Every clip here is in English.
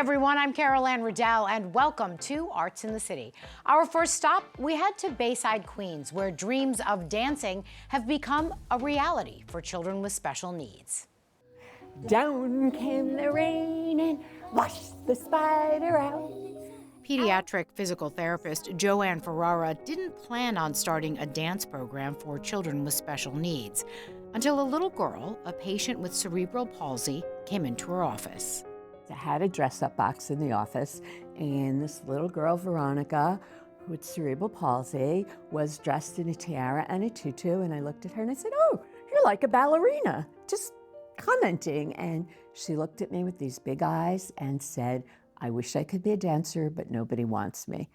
everyone, I'm Anne Riddell, and welcome to Arts in the City. Our first stop, we head to Bayside, Queens, where dreams of dancing have become a reality for children with special needs. Down came the rain and washed the spider out. Pediatric physical therapist Joann Ferrara didn't plan on starting a dance program for children with special needs until a little girl, a patient with cerebral palsy, came into her office. I had a dress-up box in the office, and this little girl, Vernoica, with cerebral palsy, was dressed in a tiara and a tutu, and I looked at her and I said, "Oh, you're like a ballerina," just commenting. And she looked at me with these big eyes and said, "I wish I could be a dancer, but nobody wants me."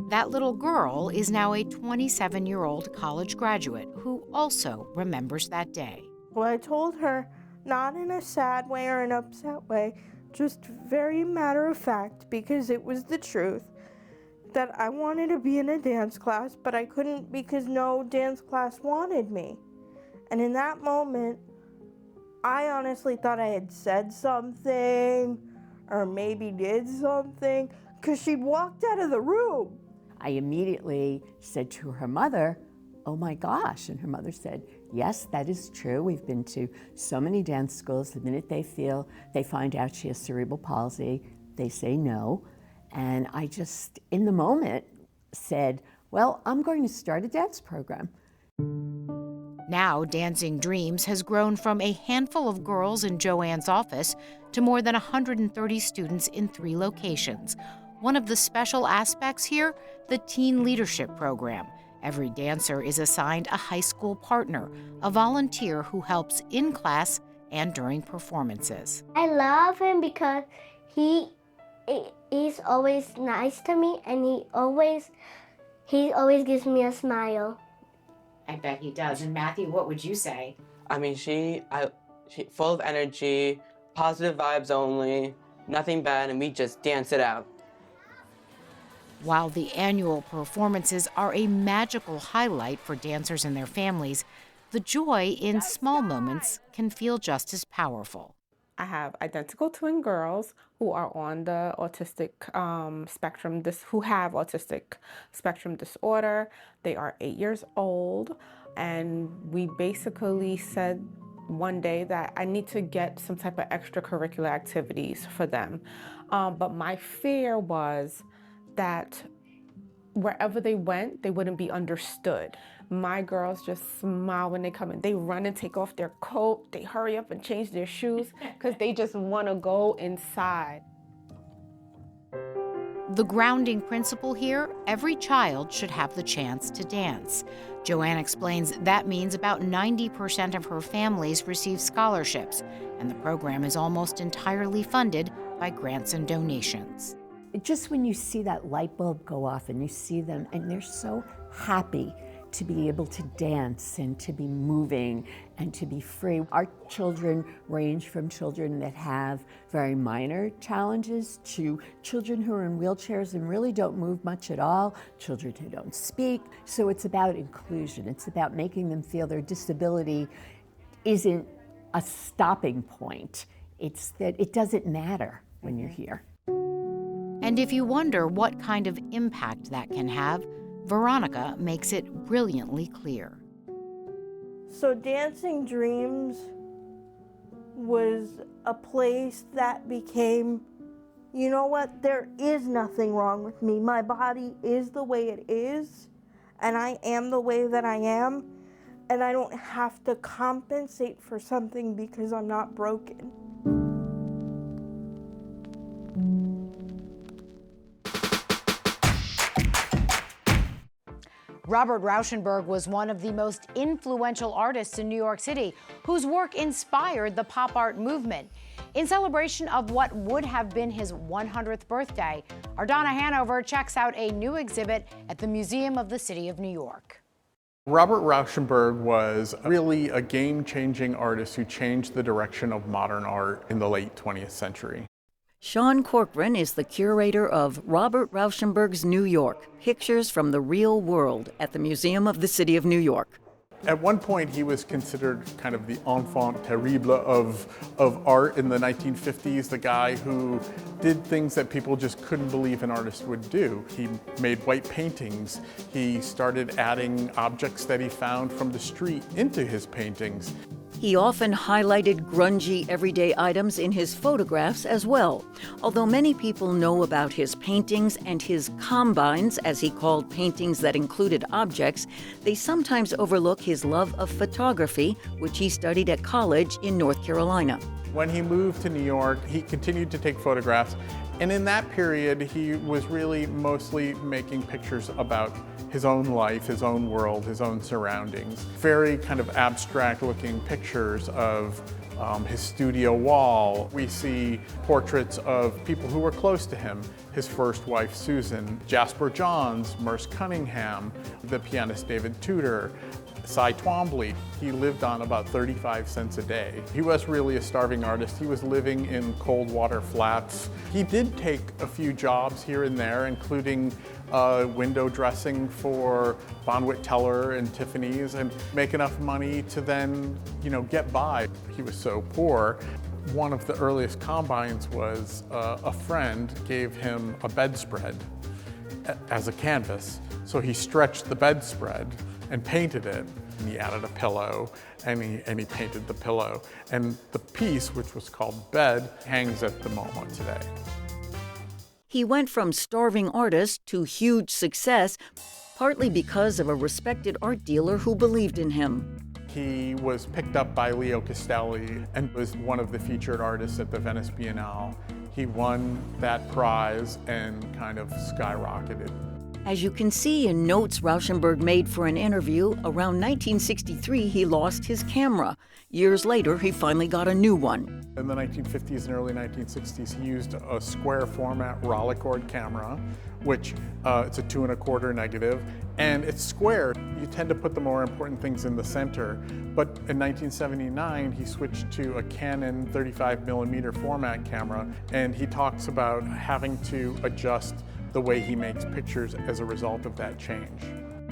That little girl is now a 27-year-old college graduate who also remembers that day. Well, I told her, not in a sad way or an upset way, just very matter of fact, because it was the truth, that I wanted to be in a dance class, but I couldn't because no dance class wanted me. And in that moment, I honestly thought I had said something, or maybe did something, because she'd walked out of the room. I immediately said to her mother, "Oh my gosh," and her mother said, "Yes, that is true. We've been to so many dance schools. The minute they find out she has cerebral palsy, they say no." And I just, in the moment, said, "Well, I'm going to start a dance program." Now, Dancing Dreams has grown from a handful of girls in Joann's office to more than 130 students in 3 locations. One of the special aspects here, the Teen Leadership Program. Every dancer is assigned a high school partner, a volunteer who helps in class and during performances. I love him because he's always nice to me, and he always gives me a smile. I bet he does. And Matthew, what would you say? I mean, she full of energy, positive vibes only, nothing bad, and we just dance it out. While the annual performances are a magical highlight for dancers and their families, the joy in small moments can feel just as powerful. I have identical twin girls who are on the autistic spectrum, who have autistic spectrum disorder. They are 8 years old, and we basically said one day that I need to get some type of extracurricular activities for them. But my fear was that wherever they went, they wouldn't be understood. My girls just smile when they come in. They run and take off their coat. They hurry up and change their shoes because they just want to go inside. The grounding principle here, every child should have the chance to dance. Joann explains that means about 90% of her families receive scholarships, and the program is almost entirely funded by grants and donations. Just when you see that light bulb go off and you see them and they're so happy to be able to dance and to be moving and to be free. Our children range from children that have very minor challenges to children who are in wheelchairs and really don't move much at all, children who don't speak. So it's about inclusion. It's about making them feel their disability isn't a stopping point. It's that it doesn't matter when you're here. And if you wonder what kind of impact that can have, Vernoica makes it brilliantly clear. So Dancing Dreams was a place that became, you know what, there is nothing wrong with me. My body is the way it is, and I am the way that I am, and I don't have to compensate for something because I'm not broken. Robert Rauschenberg was one of the most influential artists in New York City, whose work inspired the pop art movement. In celebration of what would have been his 100th birthday, our Donna Hanover checks out a new exhibit at the Museum of the City of New York. Robert Rauschenberg was really a game-changing artist who changed the direction of modern art in the late 20th century. Sean Corcoran is the curator of Robert Rauschenberg's New York, Pictures from the Real World at the Museum of the City of New York. At one point, he was considered kind of the enfant terrible of art in the 1950s, the guy who did things that people just couldn't believe an artist would do. He made white paintings. He started adding objects that he found from the street into his paintings. He often highlighted grungy everyday items in his photographs as well. Although many people know about his paintings and his combines, as he called paintings that included objects, they sometimes overlook his love of photography, which he studied at college in North Carolina. When he moved to New York, he continued to take photographs. And in that period, he was really mostly making pictures about his own life, his own world, his own surroundings. Very kind of abstract looking pictures of his studio wall. We see portraits of people who were close to him. His first wife, Susan, Jasper Johns, Merce Cunningham, the pianist David Tudor, Cy Twombly. He lived on about 35 cents a day. He was really a starving artist. He was living in cold water flats. He did take a few jobs here and there, including window dressing for Bonwit Teller and Tiffany's, and make enough money to then, get by. He was so poor. One of the earliest combines was a friend gave him a bedspread as a canvas. So he stretched the bedspread and painted it. And he added a pillow, and he painted the pillow. And the piece, which was called Bed, hangs at the MoMA today. He went from starving artist to huge success, partly because of a respected art dealer who believed in him. He was picked up by Leo Castelli and was one of the featured artists at the Venice Biennale. He won that prize and kind of skyrocketed. As you can see in notes Rauschenberg made for an interview, around 1963 he lost his camera. Years later, he finally got a new one. In the 1950s and early 1960s, he used a square format Rolleicord camera, which it's a 2 1/4 negative, and it's square. You tend to put the more important things in the center. But in 1979, he switched to a Canon 35mm format camera, and he talks about having to adjust the way he makes pictures as a result of that change.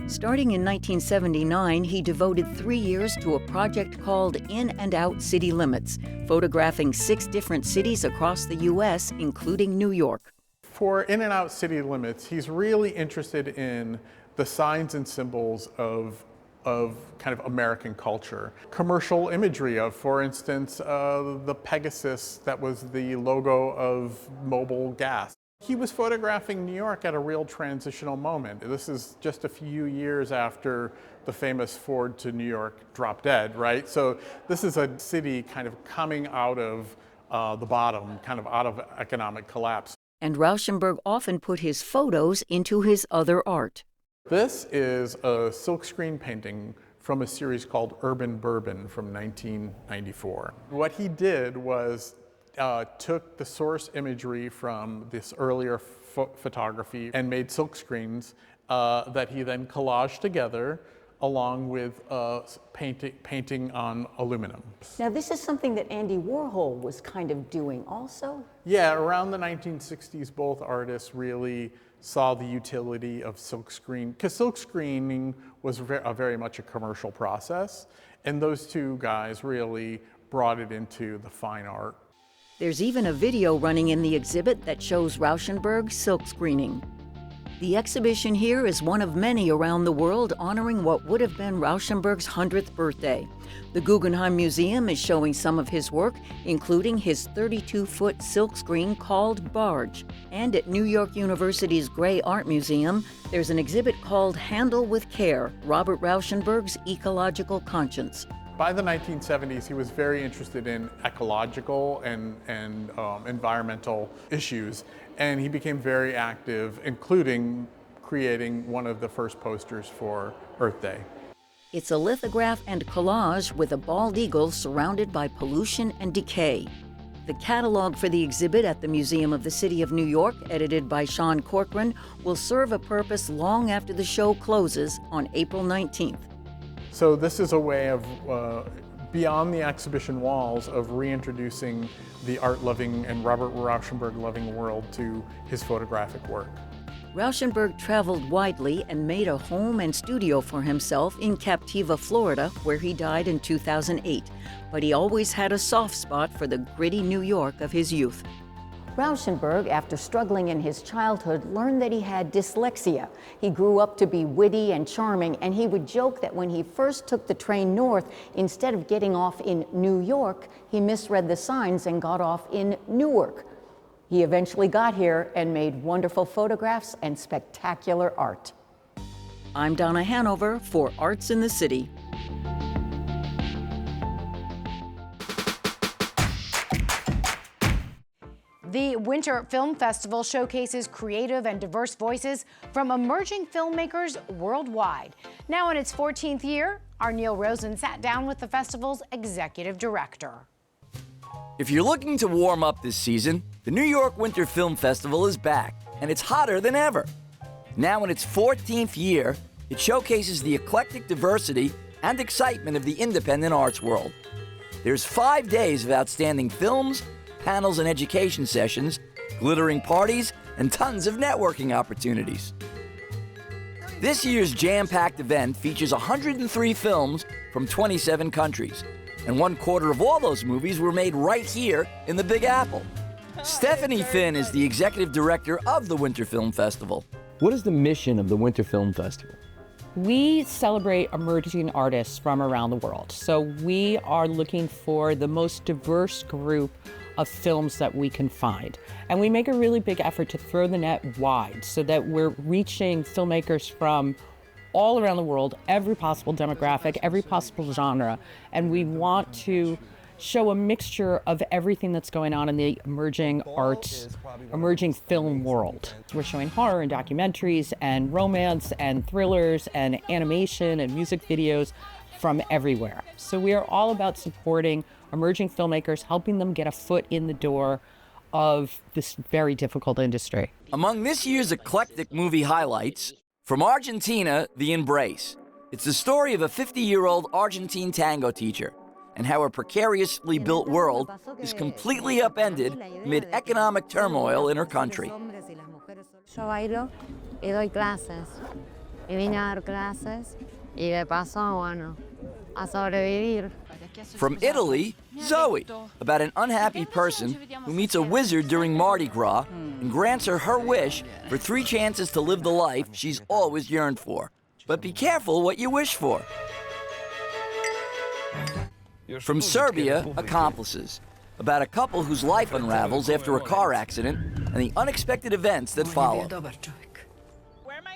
Starting in 1979, he devoted 3 years to a project called In and Out City Limits, photographing 6 different cities across the U.S., including New York. For In and Out City Limits, he's really interested in the signs and symbols of kind of American culture. Commercial imagery of, for instance, the Pegasus that was the logo of Mobil Gas. He was photographing New York at a real transitional moment. This is just a few years after the famous Ford to New York drop dead, right? So this is a city kind of coming out of the bottom, kind of out of economic collapse. And Rauschenberg often put his photos into his other art. This is a silkscreen painting from a series called Urban Bourbon from 1994. What he did was took the source imagery from this earlier photography and made silk screens that he then collaged together along with painting on aluminum. Now this is something that Andy Warhol was kind of doing also? Yeah, around the 1960s, both artists really saw the utility of silk screen, because silk screening was very much a commercial process, and those two guys really brought it into the fine art. There's even a video running in the exhibit that shows Rauschenberg silk screening. The exhibition here is one of many around the world honoring what would have been Rauschenberg's 100th birthday. The Guggenheim Museum is showing some of his work, including his 32-foot silkscreen called Barge. And at New York University's Gray Art Museum, there's an exhibit called Handle with Care, Robert Rauschenberg's Ecological Conscience. By the 1970s, he was very interested in ecological and environmental issues, and he became very active, including creating one of the first posters for Earth Day. It's a lithograph and collage with a bald eagle surrounded by pollution and decay. The catalog for the exhibit at the Museum of the City of New York, edited by Sean Corcoran, will serve a purpose long after the show closes on April 19th. So this is a way of, beyond the exhibition walls, of reintroducing the art-loving and Robert Rauschenberg-loving world to his photographic work. Rauschenberg traveled widely and made a home and studio for himself in Captiva, Florida, where he died in 2008. But he always had a soft spot for the gritty New York of his youth. Rauschenberg, after struggling in his childhood, learned that he had dyslexia. He grew up to be witty and charming, and he would joke that when he first took the train north, instead of getting off in New York, he misread the signs and got off in Newark. He eventually got here and made wonderful photographs and spectacular art. I'm Donna Hanover for Arts in the City. The Winter Film Festival showcases creative and diverse voices from emerging filmmakers worldwide. Now in its 14th year, our Neil Rosen sat down with the festival's executive director. If you're looking to warm up this season, the New York Winter Film Festival is back, and it's hotter than ever. Now in its 14th year, it showcases the eclectic diversity and excitement of the independent arts world. There's 5 days of outstanding films, panels and education sessions, glittering parties, and tons of networking opportunities. This year's jam-packed event features 103 films from 27 countries, and 1/4 of all those movies were made right here in the Big Apple. Steffanie Finn is the executive director of the Winter Film Festival. What is the mission of the Winter Film Festival? We celebrate emerging artists from around the world. So we are looking for the most diverse group of films that we can find. And we make a really big effort to throw the net wide so that we're reaching filmmakers from all around the world, every possible demographic, every possible genre. And we want to show a mixture of everything that's going on in the emerging arts, emerging film world. We're showing horror and documentaries and romance and thrillers and animation and music videos from everywhere. So we are all about supporting emerging filmmakers, helping them get a foot in the door of this very difficult industry. Among this year's eclectic movie highlights, from Argentina, The Embrace. It's the story of a 50-year-old Argentine tango teacher and how a precariously built world is completely upended amid economic turmoil in her country. Yo bailo y doy clases. Y vine a dar clases y de paso, bueno, a sobrevivir. From Italy, Zoe, about an unhappy person who meets a wizard during Mardi Gras and grants her her wish for 3 chances to live the life she's always yearned for. But be careful what you wish for. From Serbia, Accomplices, about a couple whose life unravels after a car accident and the unexpected events that follow.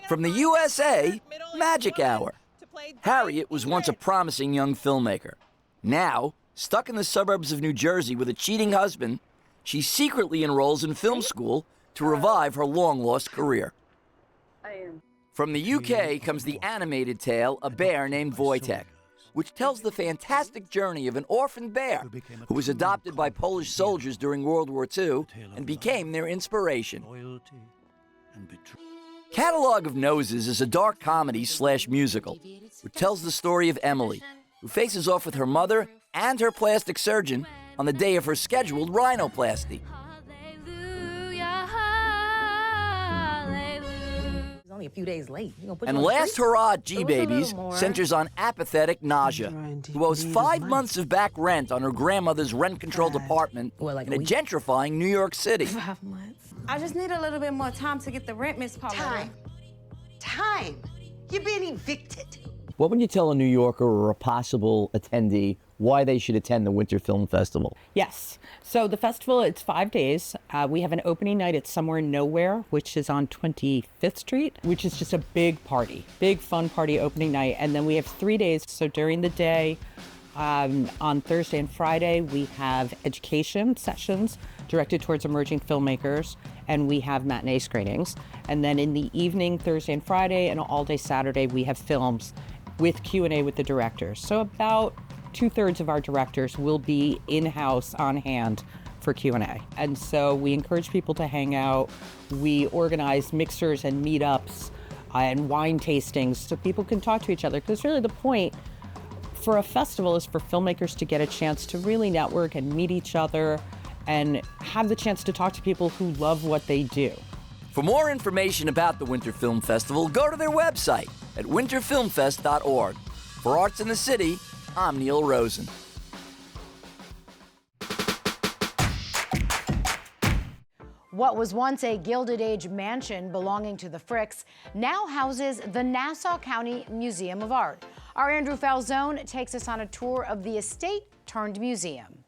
From the USA, Magic Hour. Harriet was once a promising young filmmaker. Now, stuck in the suburbs of New Jersey with a cheating husband, she secretly enrolls in film school to revive her long-lost career. From the UK comes the animated tale A Bear Named Wojtek, which tells the fantastic journey of an orphan bear who was adopted by Polish soldiers during World War II and became their inspiration. Catalog of Noses is a dark comedy/musical which tells the story of Emily, who faces off with her mother and her plastic surgeon on the day of her scheduled rhinoplasty. A few days late. And Last Hurrah at G-Babies centers on apathetic Naja, who owes 5 months of back rent on her grandmother's rent-controlled apartment in a gentrifying New York City. 5 months. I just need a little bit more time to get the rent, Miss Paula. Time. You're being evicted. What would you tell a New Yorker or a possible attendee why they should attend the Winter Film Festival? Yes. So the festival, it's 5 days. We have an opening night at Somewhere Nowhere, which is on 25th Street, which is just a big party, big fun party opening night. And then we have 3 days. So during the day, on Thursday and Friday, we have education sessions directed towards emerging filmmakers, and we have matinee screenings. And then in the evening, Thursday and Friday, and all day Saturday, we have films with Q&A with the directors. So about 2/3 of our directors will be in-house on hand for Q&A. And so we encourage people to hang out. We organize mixers and meetups and wine tastings so people can talk to each other. Because really the point for a festival is for filmmakers to get a chance to really network and meet each other and have the chance to talk to people who love what they do. For more information about the Winter Film Festival, go to their website at winterfilmfest.org. For Arts in the City, I'm Neil Rosen. What was once a Gilded Age mansion belonging to the Fricks now houses the Nassau County Museum of Art. Our Andrew Falzone takes us on a tour of the estate turned museum.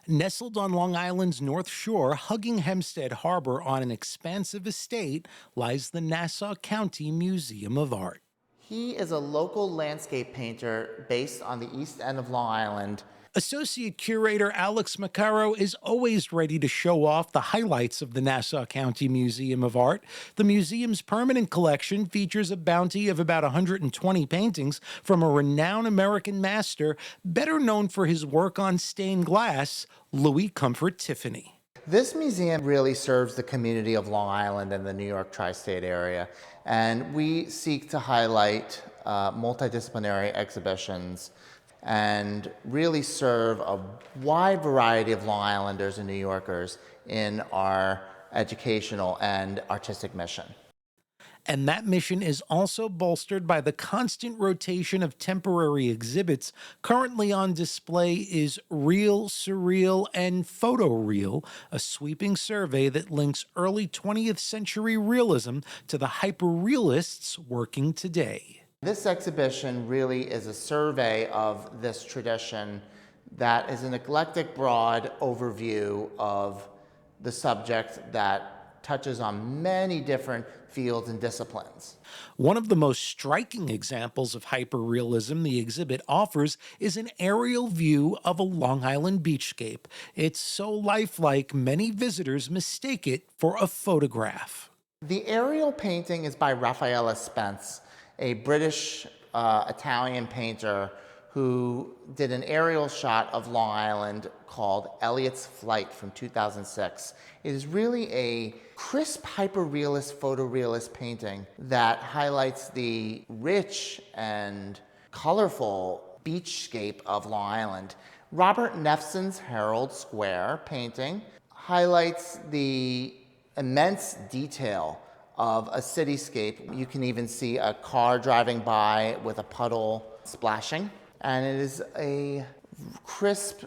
Nestled on Long Island's North Shore, hugging Hempstead Harbor on an expansive estate, lies the Nassau County Museum of Art. He is a local landscape painter based on the east end of Long Island. Associate Curator Alex Maccaro is always ready to show off the highlights of the Nassau County Museum of Art. The museum's permanent collection features a bounty of about 120 paintings from a renowned American master, better known for his work on stained glass, Louis Comfort Tiffany. This museum really serves the community of Long Island and the New York tri-state area, and we seek to highlight multidisciplinary exhibitions and really serve a wide variety of Long Islanders and New Yorkers in our educational and artistic mission. And that mission is also bolstered by the constant rotation of temporary exhibits. Currently on display is Real, Surreal, and Photoreal, a sweeping survey that links early 20th century realism to the hyperrealists working today. This exhibition really is a survey of this tradition that is an eclectic, broad overview of the subject that touches on many different fields and disciplines. One of the most striking examples of hyperrealism the exhibit offers is an aerial view of a Long Island beachscape. It's so lifelike, many visitors mistake it for a photograph. The aerial painting is by Raffaella Spence, a British Italian painter who did an aerial shot of Long Island called Elliot's Flight from 2006. It is really a crisp, hyperrealist, photorealist painting that highlights the rich and colorful beachscape of Long Island. Robert Neffson's Herald Square painting highlights the immense detail of a cityscape. You can even see a car driving by with a puddle splashing. And it is a crisp,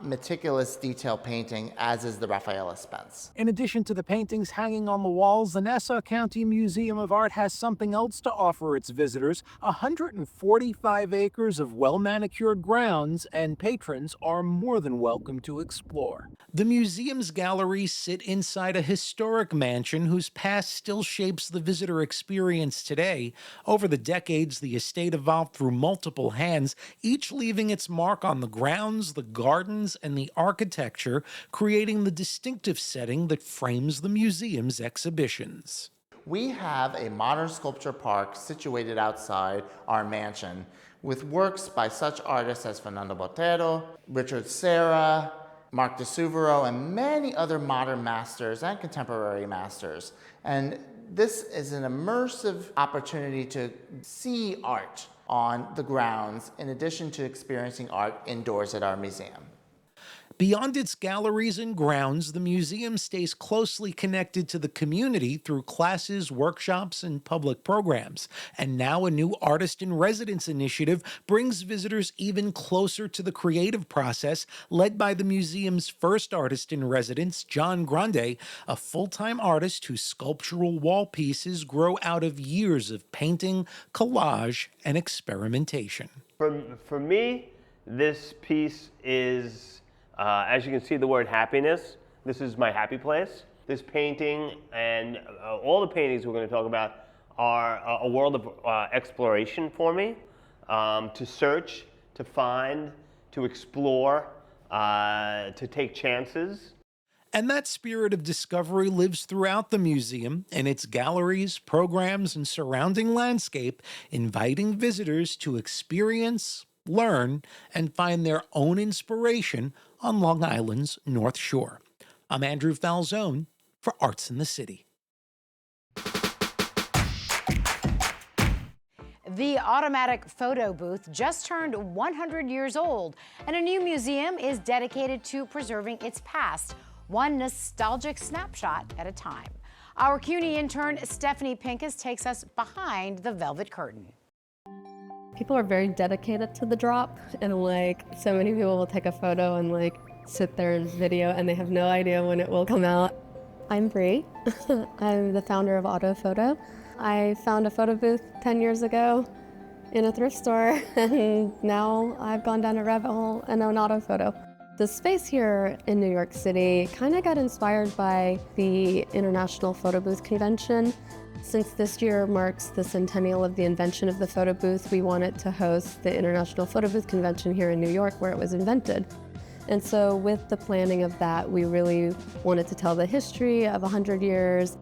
meticulous detail painting, as is the Raffaella Spence. In addition to the paintings hanging on the walls, the Nassau County Museum of Art has something else to offer its visitors: 145 acres of well-manicured grounds, and patrons are more than welcome to explore. The museum's galleries sit inside a historic mansion whose past still shapes the visitor experience today. Over the decades, the estate evolved through multiple hands, each leaving its mark on the grounds, the gardens, and the architecture, creating the distinctive setting that frames the museum's exhibitions. We have a modern sculpture park situated outside our mansion with works by such artists as Fernando Botero, Richard Serra, Mark de Suvero, and many other modern masters and contemporary masters. And this is an immersive opportunity to see art on the grounds, in addition to experiencing art indoors at our museum. Beyond its galleries and grounds, the museum stays closely connected to the community through classes, workshops, and public programs. And now a new Artist-in-Residence initiative brings visitors even closer to the creative process, led by the museum's first Artist-in-Residence, John Grande, a full-time artist whose sculptural wall pieces grow out of years of painting, collage, and experimentation. For me, this piece is as you can see, the word happiness. This is my happy place. This painting and all the paintings we're going to talk about are a world of exploration for me, to search, to find, to explore, to take chances. And that spirit of discovery lives throughout the museum in its galleries, programs, and surrounding landscape, inviting visitors to experience, learn, and find their own inspiration on Long Island's North Shore. I'm Andrew Falzone for Arts in the City. The automatic photo booth just turned 100 years old, and a new museum is dedicated to preserving its past, one nostalgic snapshot at a time. Our CUNY intern, Steffanie Pincus, takes us behind the velvet curtain. People are very dedicated to the drop, and like so many people will take a photo and like sit there and video, and they have no idea when it will come out. I'm Bree. I'm the founder of Autophoto. I found a photo booth 10 years ago in a thrift store, and now I've gone down a rabbit hole and own Autophoto. The space here in New York City kind of got inspired by the International Photo Booth Convention. Since this year marks the centennial of the invention of the photo booth, we wanted to host the International Photo Booth Convention here in New York, where it was invented. And so with the planning of that, we really wanted to tell the history of 100 years.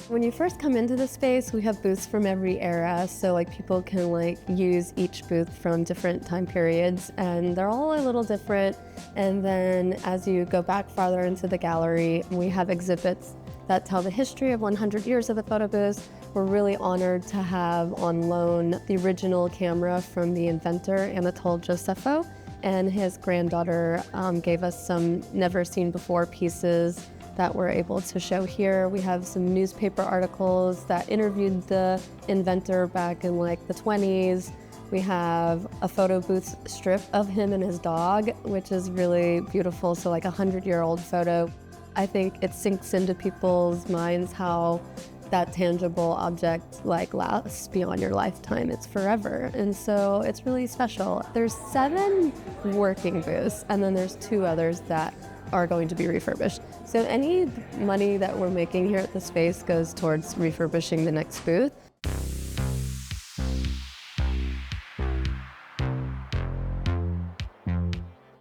When you first come into the space, we have booths from every era, so like people can like use each booth from different time periods, and they're all a little different. And then as you go back farther into the gallery, we have exhibits that tell the history of 100 years of the photo booth. We're really honored to have on loan the original camera from the inventor, Anatole Josephot, and his granddaughter gave us some never-seen-before pieces that we're able to show here. We have some newspaper articles that interviewed the inventor back in like the 20s. We have a photo booth strip of him and his dog, which is really beautiful, so like a 100-year-old photo. I think it sinks into people's minds how that tangible object like lasts beyond your lifetime. It's forever, and so it's really special. There's 7 working booths, and then there's 2 others that are going to be refurbished. So any money that we're making here at the space goes towards refurbishing the next booth.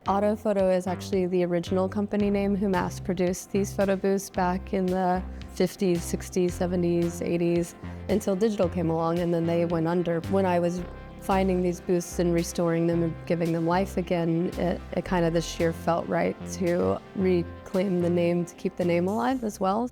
Autophoto is actually the original company name who mass-produced these photo booths back in the 50s, 60s, 70s, 80s, until digital came along, and then they went under. When I was finding these booths and restoring them and giving them life again, it kind of this year felt right to reclaim the name, to keep the name alive as well.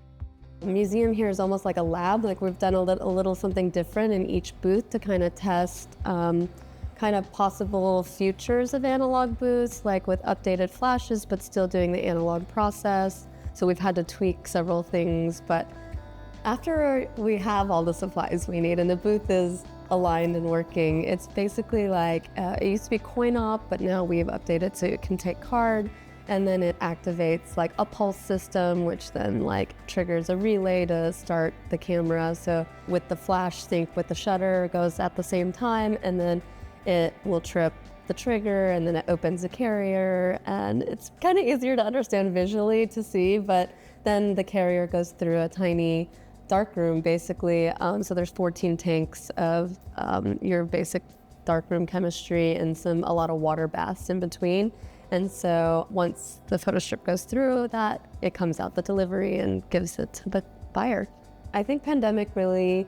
The museum here is almost like a lab. Like we've done a little something different in each booth to kind of test kind of possible futures of analog booths, like with updated flashes, but still doing the analog process. So we've had to tweak several things, but after we have all the supplies we need and the booth is aligned and working, it's basically like, it used to be coin op, but now we've updated so it can take card, and then it activates like a pulse system, which then like triggers a relay to start the camera. So with the flash sync with the shutter goes at the same time, and then it will trip the trigger, and then it opens the carrier, and it's kind of easier to understand visually to see, but then the carrier goes through a tiny darkroom basically. So there's 14 tanks of your basic darkroom chemistry and a lot of water baths in between. And so once the photo strip goes through that, it comes out the delivery and gives it to the buyer. I think pandemic really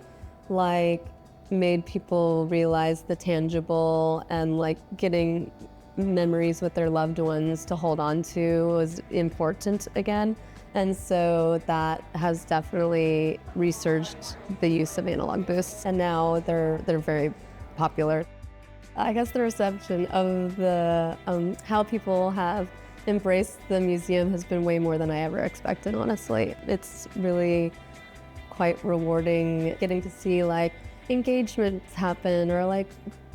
made people realize the tangible, and getting memories with their loved ones to hold on to was important again. And so that has definitely resurged the use of analog booths, and now they're very popular. I guess the reception of the how people have embraced the museum has been way more than I ever expected, honestly. It's really quite rewarding getting to see engagements happen, or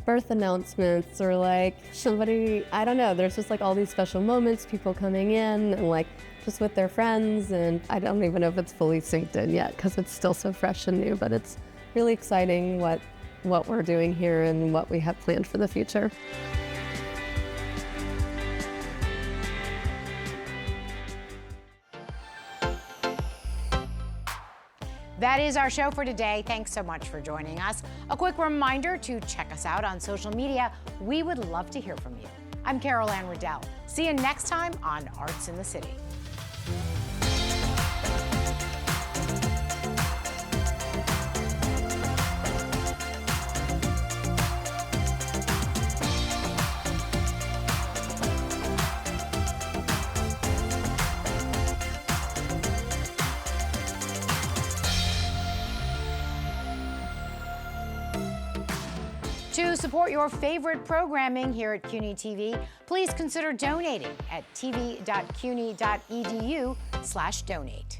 birth announcements, or somebody, I don't know, there's just all these special moments, people coming in and just with their friends, and I don't even know if it's fully synced in yet because it's still so fresh and new, but it's really exciting what we're doing here and what we have planned for the future. That is our show for today. Thanks so much for joining us. A quick reminder to check us out on social media. We would love to hear from you. I'm Anne Riddell. See you next time on Arts in the City. To support your favorite programming here at CUNY TV, please consider donating at tv.cuny.edu/donate.